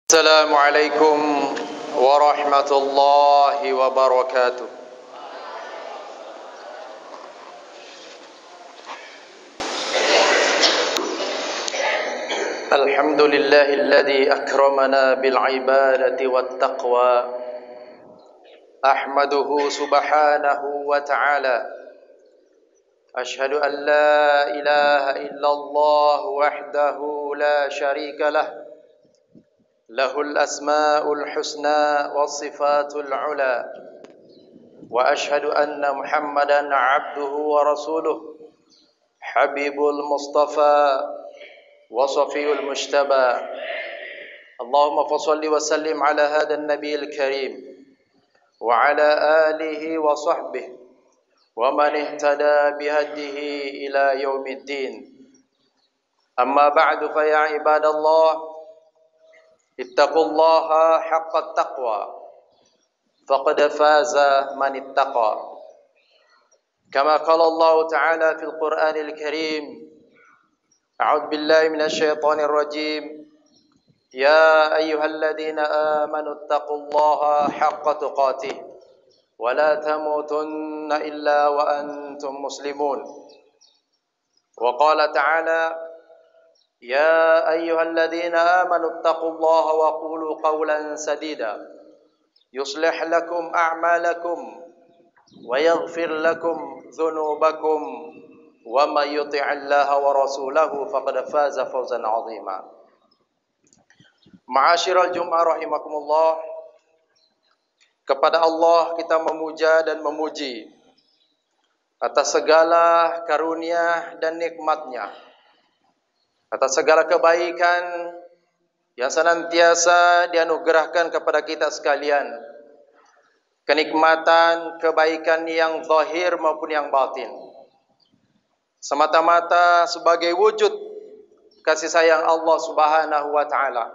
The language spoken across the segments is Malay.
Assalamualaikum warahmatullahi wabarakatuh. Alhamdulillahilladzi akramana bil ibadati wat taqwa. Ahmaduhu subhanahu wa ta'ala. Ashhadu an la ilaha illallah wahdahu la syarika lah. Lahul asma'ul husna was-sifatul ula. Wa ashhadu anna Muhammadan 'abduhu wa rasuluh. Habibul Mustafa wa safiyul mujtaba. Allahumma fashalli wa sallim ala hadha an-nabiyil karim wa ala alihi wa sahbihi wa man ihtada bihadihi ila yaumiddin. Amma ba'du, fa ya ibadallah, ittaqullaha haqqa taqwa faqad faza man ittaqa. Kama qala Allah Ta'ala fil Qur'anil Karim, a'udzu billahi minasy syaithanir rajim. Ya ayyuhalladzina amanu ittaqullaha haqqa tuqatih wa la tamutunna illa wa antum muslimun. Wa qala ta'ala, ya ayyuhalladzina amanu ittaqullaha wa qulu qawlan sadida yuslih lakum a'malakum wa yaghfir lakum dhunubakum wa may yuti'illaha wa rasulahu faqad faza fawzan 'azima. Ma'asyiral Jum'ah rahimakumullah, kepada Allah kita memuja dan memuji atas segala karunia dan nikmat-Nya, atas segala kebaikan yang senantiasa dianugerahkan kepada kita sekalian, kenikmatan, kebaikan yang zahir maupun yang batin, semata-mata sebagai wujud kasih sayang Allah Subhanahu wa ta'ala,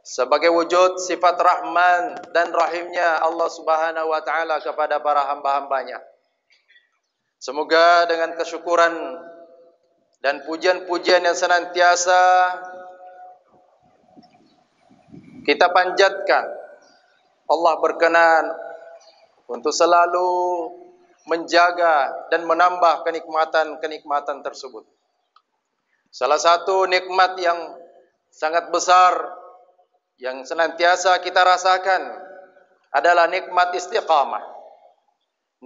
sebagai wujud sifat rahman dan rahimnya Allah Subhanahu wa ta'ala kepada para hamba-hambanya. Semoga dengan kesyukuran dan pujian-pujian yang senantiasa kita panjatkan, Allah berkenan untuk selalu menjaga dan menambah kenikmatan-kenikmatan tersebut. Salah satu nikmat yang sangat besar yang senantiasa kita rasakan adalah nikmat istiqamah.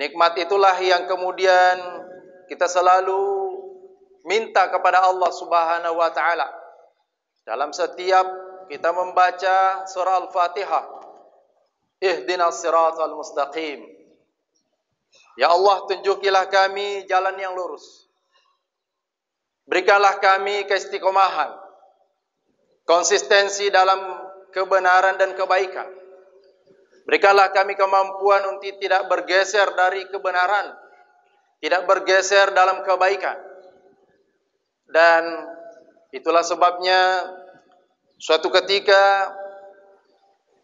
Nikmat itulah yang kemudian kita selalu minta kepada Allah Subhanahu wa ta'ala dalam setiap kita membaca surah Al-Fatihah. Ihdinas siratal mustaqim. Ya Allah, tunjukilah kami jalan yang lurus. Berikanlah kami keistiqomahan, konsistensi dalam kebenaran dan kebaikan. Berikanlah kami kemampuan untuk tidak bergeser dari kebenaran, tidak bergeser dalam kebaikan. Dan itulah sebabnya suatu ketika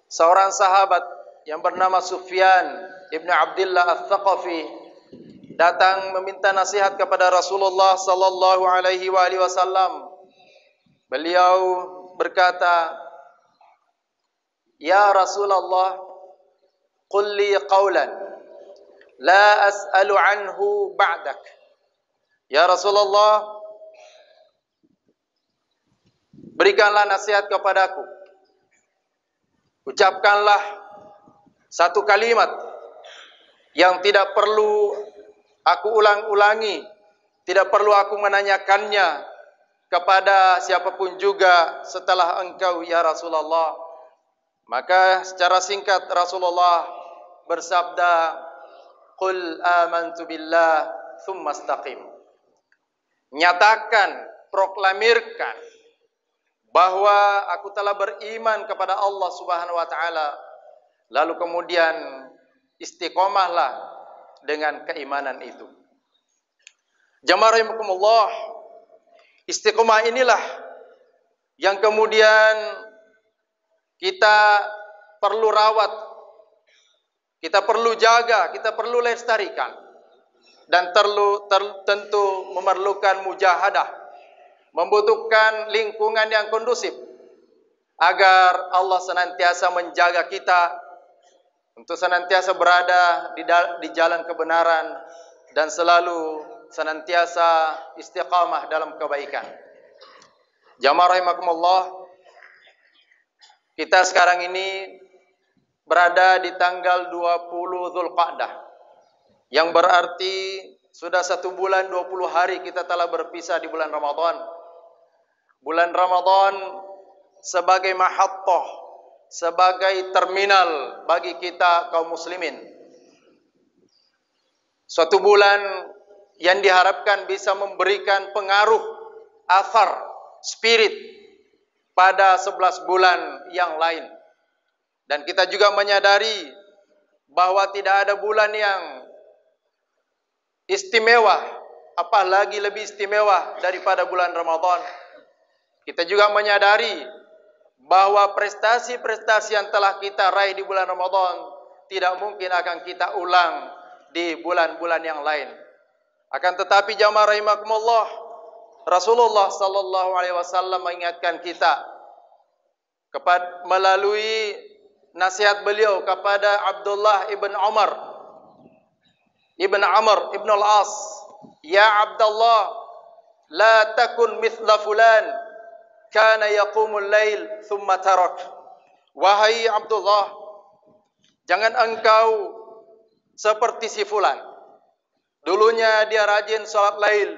seorang sahabat yang bernama Sufyan ibn Abdullah Al-Thaqafi datang meminta nasihat kepada Rasulullah sallallahu alaihi wasallam. Beliau berkata, "Ya Rasulullah, qul li qawlan la as'alu anhu ba'dak." Ya Rasulullah, berikanlah nasihat kepadaku. Ucapkanlah satu kalimat yang tidak perlu aku ulang-ulangi, tidak perlu aku menanyakannya kepada siapapun juga setelah engkau ya Rasulullah. Maka secara singkat Rasulullah bersabda, "Qul amantu billah tsumma istaqim." Nyatakan, proklamirkan bahwa aku telah beriman kepada Allah Subhanahu wa ta'ala, lalu kemudian istiqomahlah dengan keimanan itu. Jamaah rahimakumullah, istiqomah inilah yang kemudian kita perlu rawat, kita perlu jaga, kita perlu lestarikan, dan tentu memerlukan mujahadah, membutuhkan lingkungan yang kondusif agar Allah senantiasa menjaga kita untuk senantiasa berada di jalan kebenaran dan selalu senantiasa istiqamah dalam kebaikan. Jamaah rahimakumullah, kita sekarang ini berada di tanggal 20 Zulqa'dah, yang berarti sudah 1 bulan 20 hari kita telah berpisah di bulan Ramadan. Bulan Ramadan sebagai mahattah, sebagai terminal bagi kita kaum muslimin. Suatu bulan yang diharapkan bisa memberikan pengaruh, athar, spirit pada 11 bulan yang lain. Dan kita juga menyadari bahwa tidak ada bulan yang istimewa, apalagi lebih istimewa daripada bulan Ramadan. Kita juga menyadari bahwa prestasi-prestasi yang telah kita raih di bulan Ramadan tidak mungkin akan kita ulang di bulan-bulan yang lain. Akan tetapi jamaah rahimakumullah, Rasulullah sallallahu alaihi wasallam mengingatkan kita melalui nasihat beliau kepada Abdullah ibn Amr ibn al-As, "Ya Abdullah, la takun mithla fulan kana yaqumul lail thumma tarak." Wahai Abdullah, jangan engkau seperti si fulan. Dulunya dia rajin salat lail,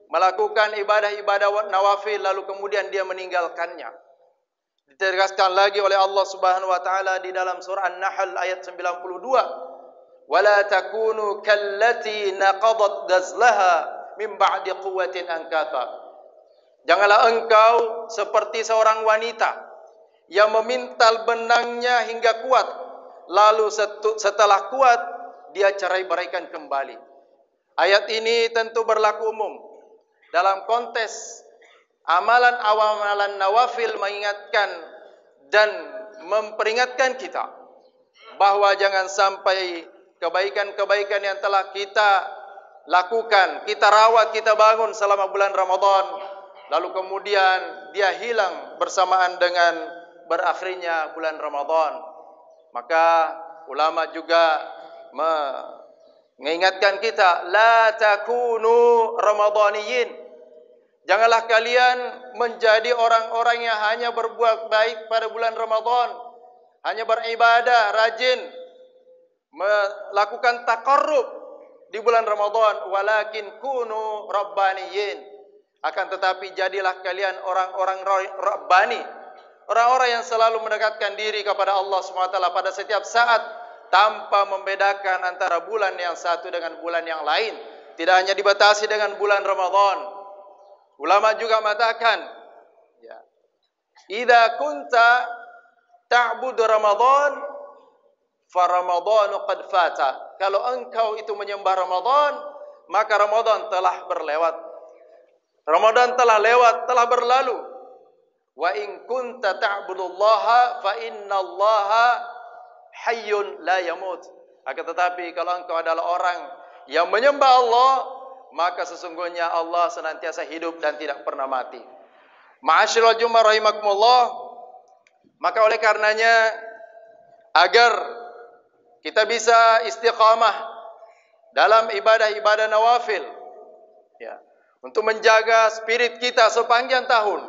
melakukan ibadah-ibadah nawafil, lalu kemudian dia meninggalkannya. Ditegaskan lagi oleh Allah Subhanahu wa taala di dalam surah An-Nahl ayat 92, "Wala takunu kallati naqadat ghazlaha min ba'di quwwatin ankatha." Janganlah engkau seperti seorang wanita yang memintal benangnya hingga kuat, lalu setelah kuat dia cerai-beraikan kembali. Ayat ini tentu berlaku umum dalam konteks amalan nawafil, mengingatkan dan memperingatkan kita bahwa jangan sampai kebaikan-kebaikan yang telah kita lakukan, kita rawat, kita bangun selama bulan Ramadan, lalu kemudian dia hilang bersamaan dengan berakhirnya bulan Ramadan. Maka ulama juga mengingatkan kita, la takunu ramadhaniyin. Janganlah kalian menjadi orang-orang yang hanya berbuat baik pada bulan Ramadan, hanya beribadah, rajin melakukan taqarrub di bulan Ramadan, walakin kunu rabbaniyin. Akan tetapi jadilah kalian orang-orang rabbani, orang-orang yang selalu mendekatkan diri kepada Allah SWT pada setiap saat, tanpa membedakan antara bulan yang satu dengan bulan yang lain. Tidak hanya dibatasi dengan bulan Ramadan. Ulama juga mengatakan, ya, idza kunta ta'budu Ramadan, fa Ramadhanu qad fata. Kalau engkau itu menyembah Ramadan, maka Ramadan telah berlewat. Ramadan telah lewat, telah berlalu. Wa in kunta ta'budullaha fa innallaha hayyun la yamut. Akan tetapi kalau engkau adalah orang yang menyembah Allah, maka sesungguhnya Allah senantiasa hidup dan tidak pernah mati. Ma'asyiral jumu'ah rahimakumullah, maka oleh karenanya agar kita bisa istiqamah dalam ibadah-ibadah nawafil, ya, untuk menjaga spirit kita sepanjang tahun,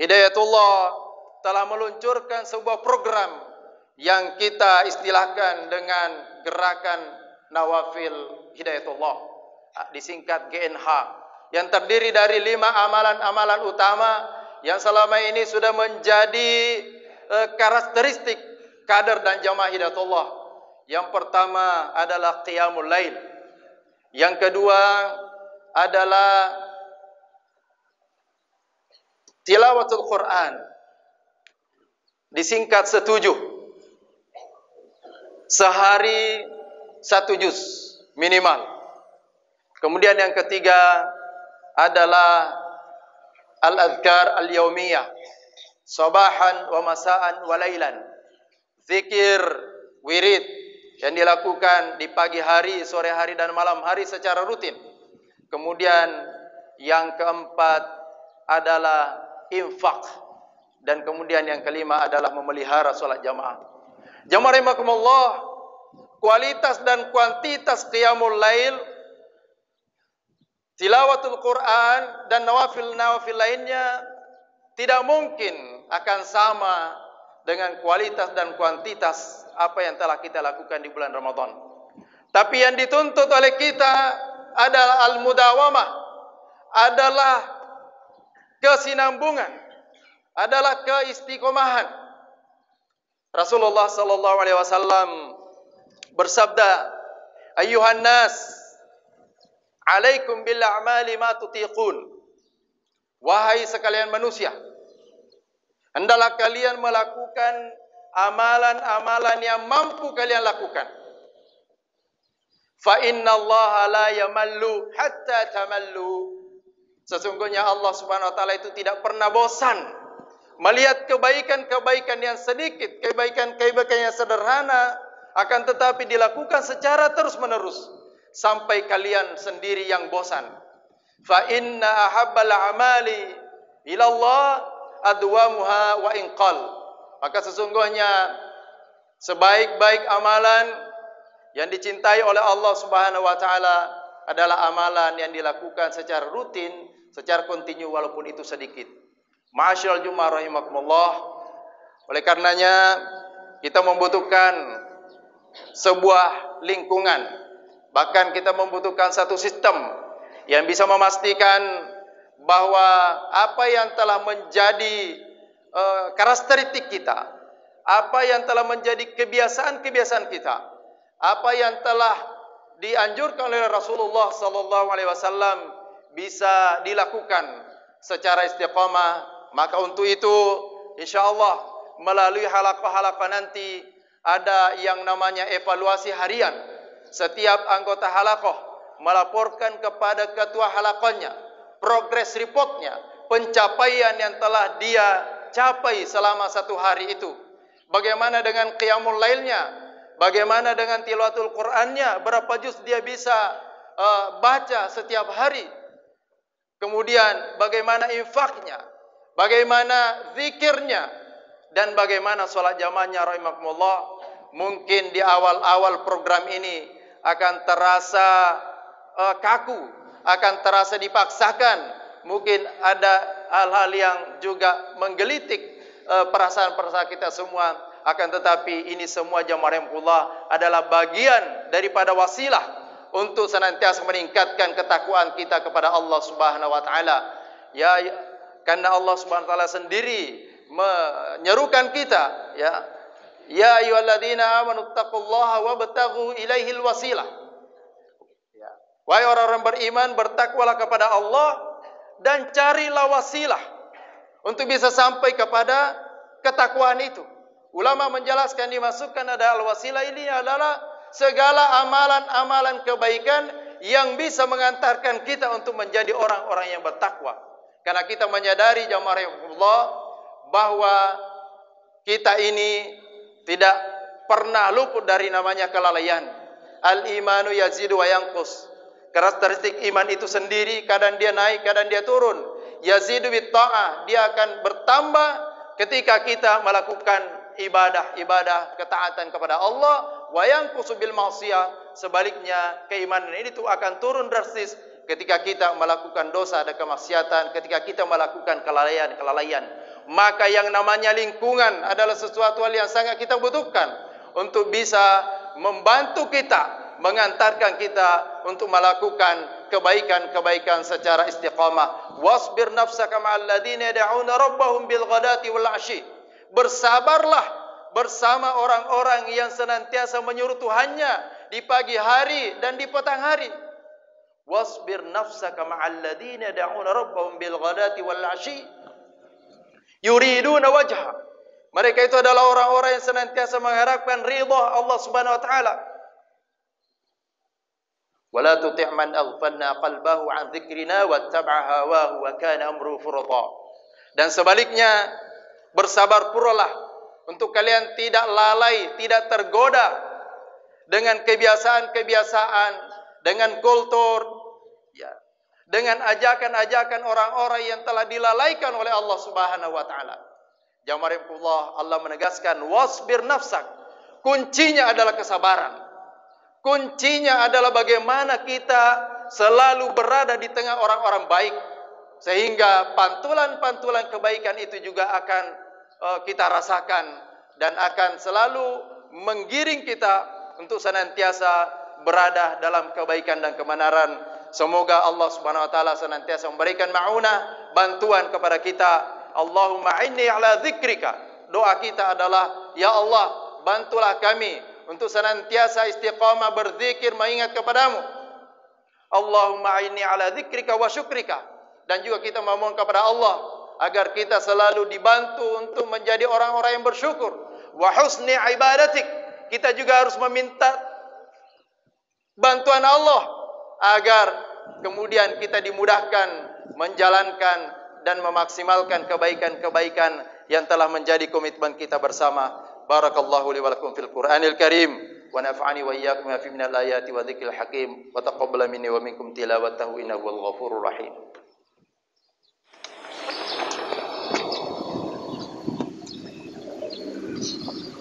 Hidayatullah telah meluncurkan sebuah program yang kita istilahkan dengan gerakan nawafil Hidayatullah, disingkat GNH, yang terdiri dari 5 amalan-amalan utama yang selama ini sudah menjadi karakteristik kader dan jamaah Hidayatullah. Yang pertama adalah qiyamul lail. Yang kedua adalah tilawatul Quran, disingkat 7, sehari 1 juz minimal. Kemudian yang ketiga adalah al-adhkar al-yaumiyah, sabahan wa masaan wa lailan. Zikir, wirid yang dilakukan di pagi hari, sore hari dan malam hari secara rutin. Kemudian yang keempat adalah infak, Dan kemudian yang kelima adalah memelihara salat jamaah. Jamaah rahimakumullah, kualitas dan kuantitas qiyamul lail, tilawatul Quran dan nawafil-nawafil lainnya tidak mungkin akan sama dengan kualitas dan kuantitas apa yang telah kita lakukan di bulan Ramadan. Tapi yang dituntut oleh kita adalah al-mudawamah, adalah kesinambungan, adalah keistiqomahan. Rasulullah sallallahu alaihi wasallam bersabda, "Ayyuhan nas, alaikum bil a'mali ma tutiqun." Wahai sekalian manusia, hendaklah kalian melakukan amalan-amalan yang mampu kalian lakukan. Fa innallaha la yamallu hatta tamallu. Sesungguhnya Allah Subhanahu wa taala itu tidak pernah bosan melihat kebaikan-kebaikan yang sedikit, kebaikan-kebaikan yang sederhana, akan tetapi dilakukan secara terus-menerus sampai kalian sendiri yang bosan. Fa inna ahabbal a'mali ila Allah adwamuha wa inqal. Maka sesungguhnya sebaik-baik amalan yang dicintai oleh Allah Subhanahu wa taala adalah amalan yang dilakukan secara rutin, secara kontinu walaupun itu sedikit. Ma'asyiral Jummah rahimakumullah. Oleh karenanya kita membutuhkan sebuah lingkungan, bahkan kita membutuhkan satu sistem yang bisa memastikan bahwa apa yang telah menjadi karakteristik kita, apa yang telah menjadi kebiasaan-kebiasaan kita, apa yang telah dianjurkan oleh Rasulullah sallallahu alaihi wasallam bisa dilakukan secara istiqamah. Maka untuk itu insyaallah melalui halaqah-halaqah nanti ada yang namanya evaluasi harian. Setiap anggota halaqah melaporkan kepada ketua halaqahnya progress reportnya, pencapaian yang telah dia capai selama satu hari itu. Bagaimana dengan qiyamul lailnya? Bagaimana dengan tilawatul Qur'annya? Berapa juz dia bisa baca setiap hari? Kemudian bagaimana infaknya? Bagaimana zikirnya? Dan bagaimana salat jamaahnya rahimakumullah? Mungkin di awal-awal program ini akan terasa kaku, akan terasa dipaksakan. Mungkin ada hal-hal yang juga menggelitik perasaan-perasaan kita semua. Akan tetapi ini semua jamaah rahimakumullah adalah bagian daripada wasilah untuk senantiasa meningkatkan ketakwaan kita kepada Allah Subhanahu wa taala. Ya, karena Allah Subhanahu wa taala sendiri menyerukan kita, ya ayyuhalladzina amanu taqullaha wabtaghu ilaihil wasilah. Ya, wahai orang-orang beriman, bertakwalah kepada Allah dan carilah wasilah untuk bisa sampai kepada ketakwaan itu. Ulama menjelaskan dimasukkan adalah wasilah ini adalah segala amalan-amalan kebaikan yang bisa mengantarkan kita untuk menjadi orang-orang yang bertakwa. Karena kita menyadari jamaah rahimakumullah bahwa kita ini tidak pernah luput dari namanya kelalaian. Al-imanu yazidu wa yanqus. Karakteristik iman itu sendiri kadang dia naik, kadang dia turun. Yazidu bit ta'ah, dia akan bertambah ketika kita melakukan ibadah ketaatan kepada Allah. Wa yanqusu bil ma'siyah, sebaliknya keimanan ini itu akan turun drastis ketika kita melakukan dosa dan kemaksiatan, ketika kita melakukan kelalaian. Maka yang namanya lingkungan adalah sesuatu hal yang sangat kita butuhkan untuk bisa membantu kita, mengantarkan kita untuk melakukan kebaikan-kebaikan secara istiqamah. Wasbir nafsaka ma'al ladzina yad'una rabbahum bil ghadati wal 'ashi. Bersabarlah bersama orang-orang yang senantiasa menyuruh Tuhannya di pagi hari dan di petang hari. Wasbir nafsaka ma'al ladzina yad'una rabbahum bil ghadati wal 'ashi yuriduna wajha. Mereka itu adalah orang-orang yang senantiasa mengharapkan ridha Allah Subhanahu wa taala. Wala tuti' man aghfalna qalbahu 'an dzikrina wattaba'a hawahu wa kana amruhu furata. Dan sebaliknya, bersabar pulalah untuk kalian tidak lalai, tidak tergoda dengan kebiasaan-kebiasaan, dengan kultur, dengan ajakan-ajakan orang-orang yang telah dilalaikan oleh Allah Subhanahu wa taala. Jamarikullah, Allah menegaskan wasbir nafsak. Kuncinya adalah kesabaran. Kuncinya adalah bagaimana kita selalu berada di tengah orang-orang baik, sehingga pantulan-pantulan kebaikan itu juga akan kita rasakan dan akan selalu menggiring kita untuk senantiasa berada dalam kebaikan dan kebenaran. Semoga Allah Subhanahu wa taala senantiasa memberikan ma'unah, bantuan kepada kita. Allahumma inni ala dzikrika. Doa kita adalah, ya Allah, bantulah kami untuk senantiasa istiqamah berzikir, mengingat kepadamu. Allahumma inni ala dzikrika wa syukrika. Dan juga kita memohon kepada Allah agar kita selalu dibantu untuk menjadi orang-orang yang bersyukur. Wa husni ibadatik. Kita juga harus meminta bantuan Allah agar kemudian kita dimudahkan menjalankan dan memaksimalkan kebaikan-kebaikan yang telah menjadi komitmen kita bersama. Barakallahu li wa lakum fil Qur'anil Karim wa nafa'ani wa iyyakum ma fi minal ayati wa dzikril hakim wa taqabbal minni wa minkum tilawatahu innahu wal ghafurur rahim.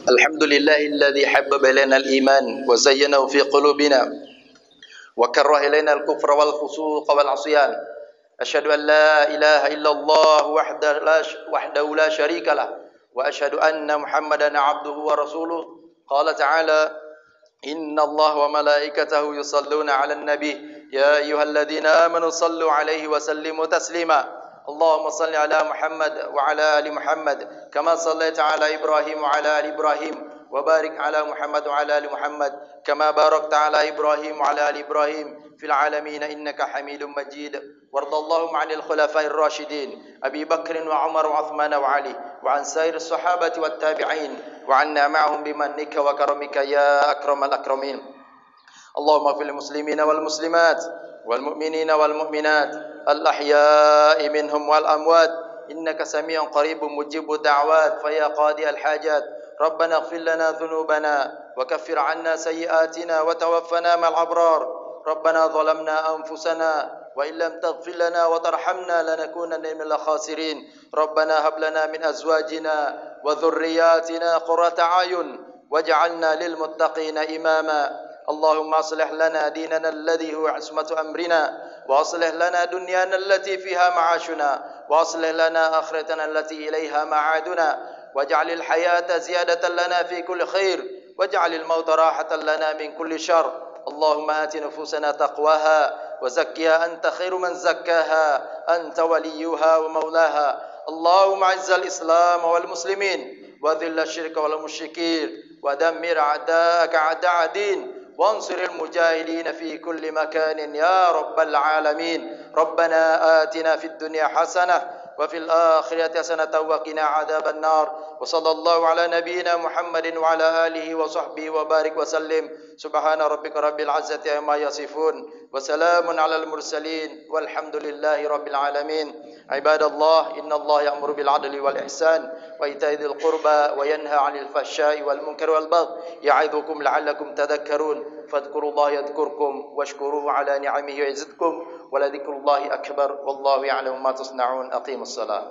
Alhamdulillahilladzi habbaba ilaina al-iman wa zayyanahu fi qulubina wa karraha ilaina al-kufra wal fusuqa wal 'isyan. Asyhadu an la ilaha illallah wahdahu la syarika lah wa asyhadu anna Muhammadan 'abduhu wa rasuluh. Qala ta'ala inna Allah wa malaikatahu yusalluna 'alan nabi ya ayyuhalladzina amanu sallu 'alaihi wa sallimu taslima. Allahumma salli ala Muhammad wa ala ali Muhammad kama sallaita ala Ibrahim wa ala ali Ibrahim wa barik ala Muhammad wa ala ali Muhammad kama barakta ala Ibrahim wa ala ali Ibrahim fil alamin innaka Hamidum Majid. وارض اللهم عن الخلفاء الراشدين أبي بكر وعمر وعثمان وعلي وعن سائر الصحابة والتابعين وعنا معهم بمنك وكرمك يا أكرم الأكرمين. اللهم اغفر للمسلمين والمسلمات والمؤمنين والمؤمنات الأحياء منهم والأموات إنك سميع قريب مجيب الدعوات فيا قاضي الحاجات ربنا اغفر لنا ذنوبنا وكفر عنا سيئاتنا وتوفنا مع الأبرار. ربنا ظلمنا أنفسنا وإن لم تغفر لنا وترحمنا لنكونن من الخاسرين. ربنا هب لنا من أزواجنا وذرياتنا قرة أعين واجعلنا للمتقين إماما. اللهم أصلح لنا ديننا الذي هو عصمة أمرنا وأصلح لنا دنيانا التي فيها معاشنا وأصلح لنا آخرتنا التي إليها معادنا واجعل الحياة زيادة لنا في كل خير واجعل الموت راحة لنا من كل شر. اللهم آت نفوسنا تقواها وزكها أنت خير من زكاها أنت وليها ومولاها. اللهم أعز الإسلام والمسلمين وذل الشرك والمشركين ودمر أعداءك أعداء الدين وانصر المجاهدين في كل مكان يا رب العالمين. ربنا آتنا في الدنيا حسنة وفي الآخرة حسنة وقنا عذاب النار. وصلى الله على نبينا محمد وعلى آله وصحبه وبارك وسلم. سبحان ربك رب العزة عما يصفون وسلام على المرسلين والحمد لله رب العالمين. عباد الله إن الله يأمر بالعدل والإحسان وإيتاء ذي القربى وينهى عن الفحشاء والمنكر والبغي يعظكم لعلكم تذكرون. فاذكروا الله يذكركم واشكروه على نعمه يزدكم ولذكر الله أكبر والله يعلم ما تصنعون. أقيموا الصلاة.